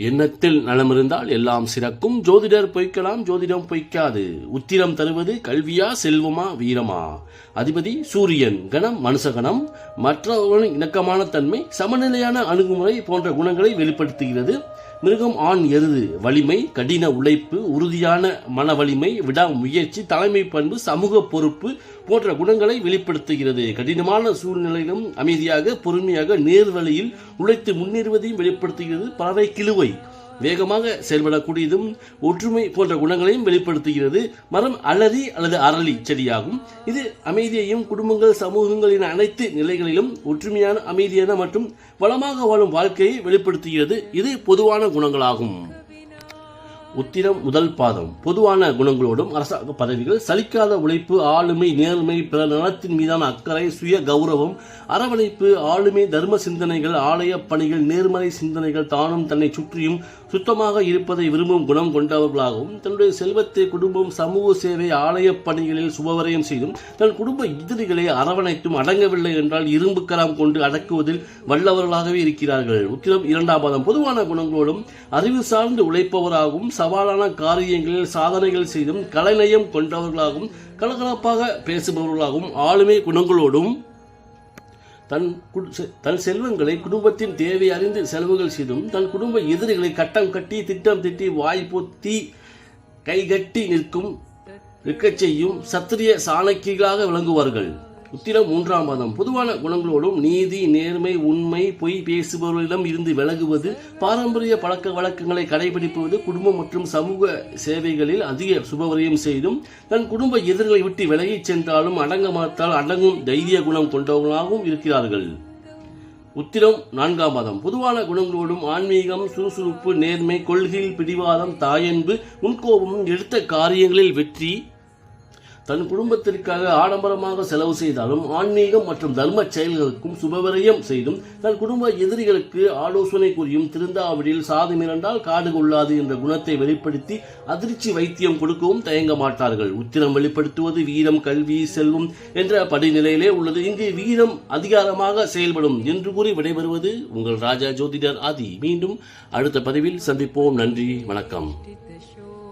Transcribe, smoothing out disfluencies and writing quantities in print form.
எண்ணத்தில் நலம் இருந்தால் எல்லாம் சிறக்கும். ஜோதிடர் பொய்க்கலாம், ஜோதிடம் பொய்க்காது. உத்திரம் தருவது கல்வியா, செல்வமா, வீரமா? அதிபதி சூரியன். கணம் மனுஷகணம். மற்றவர்களின் இணக்கமான தன்மை, சமநிலையான அணுகுமுறை போன்ற குணங்களை வெளிப்படுத்துகிறது. மிருகம் ஆண் எருது. வலிமை, கடின உழைப்பு, உறுதியான மன வலிமை, விடாமுயற்சி, தலைமை பண்பு, சமூக பொறுப்பு போன்ற குணங்களை வெளிப்படுத்துகிறது. கடினமான சூழ்நிலையிலும் அமைதியாக, பொறுமையாக, நேர்வழியில் உழைத்து முன்னேறுவதையும் வெளிப்படுத்துகிறது. பறவை கிழுவை. வேகமாக செயல்படக்கூடியதும் ஒற்றுமை போன்ற குணங்களையும் வெளிப்படுத்துகிறது. மரம் அலரி அல்லது அரளி செடியாகும். இது அமைதியையும் குடும்பங்கள், சமூகங்களின் அனைத்து நிலைகளிலும் ஒற்றுமையான, அமைதியான மற்றும் வளமாக வாழும் வாழ்க்கையை வெளிப்படுத்துகிறது. இது பொதுவான குணங்களாகும். உத்திரம் முதல் பாதம். பொதுவான குணங்களோடும் அரசாங்க பதவிகள், சலிக்காத உழைப்பு, ஆளுமை, நேர்மை, பிற நலத்தின் மீதான அக்கறை, சுய கௌரவம், அரவணைப்பு, ஆளுமை, தர்ம சிந்தனைகள், ஆலய பணிகள், நேர்மறை சிந்தனைகள், தானும் தன்னை சுற்றியும் சுத்தமாக இருப்பதை விரும்பும் குணம் கொண்டவர்களாகவும், தன்னுடைய செல்வத்தை, குடும்பம், சமூக சேவை, ஆலய பணிகளில் சுபவரையும் செய்தும், தன் குடும்ப எதிரிகளை அரவணைத்தும், அடங்கவில்லை என்றால் இரும்பு கரம் கொண்டு அடக்குவதில் வல்லவர்களாகவே இருக்கிறார்கள். உத்திரம் இரண்டாம் பாதம். பொதுவான குணங்களோடும் அறிவு சார்ந்து உழைப்பவராகவும், சவாலான காரியங்களில் சாதனைகள் செய்தும், கலைநயம் கொண்டவர்களாகவும், கலகலப்பாக பேசுபவர்களாகவும், ஆளுமை குணங்களோடும் தன் செல்வங்களை குடும்பத்தின் தேவை அறிந்து செலவுகள் செய்தும், தன் குடும்ப எதிரிகளை கட்டம் கட்டி, திட்டம் திட்டி, வாய் பொத்தி, கைகட்டி நிற்கும் இருக்கச் செய்யும் சத்திரிய சாணக்கியர்களாக விளங்குவார்கள். உத்திரம் மூன்றாம் பாதம். பொதுவான குணங்களோடும் நீதி, நேர்மை, உண்மை, பொய் பேசுபவர்களிடம் இருந்து விலகுவது, பாரம்பரிய பழக்க வழக்கங்களை கடைபிடிப்பது, குடும்பம் மற்றும் சமூக சேவைகளில் அதிக சுபவரியம் செய்தும், தன் குடும்ப எதிர்களை விட்டு விலகிச் சென்றாலும் அடங்க மறுத்தால் அடங்கும் தைரிய குணம் கொண்டவர்களாகவும் இருக்கிறார்கள். உத்திரம் நான்காம் பாதம். பொதுவான குணங்களோடும் ஆன்மீகம், சுறுசுறுப்பு, நேர்மை, கொள்கையில் பிடிவாதம், தாயன்பு, முன்கோபமும், எடுத்த காரியங்களில் வெற்றி, தன் குடும்பத்திற்காக ஆடம்பரமாக செலவு செய்தாலும் ஆன்மீகம் மற்றும் தர்ம செயல்களுக்கும் சுபவிரயம் செய்தும், தன் குடும்ப எதிரிகளுக்கு ஆலோசனை கூறியும், திருந்தாவிடில் சாது மிரண்டால் காடு கொள்ளாது என்ற குணத்தை வெளிப்படுத்தி அதிர்ச்சி வைத்தியம் கொடுக்கவும் தயங்க மாட்டார்கள். உத்திரம் வெளிப்படுத்துவது வீரம், கல்வி, செல்வம் என்ற படிநிலையிலே உள்ளது. இங்கு வீரம் அதிகாரமாக செயல்படும் என்று கூறி விடைபெறுவது உங்கள் ராஜா ஜோதிடர் ஆதி. மீண்டும் அடுத்த பதிவில் சந்திப்போம். நன்றி, வணக்கம்.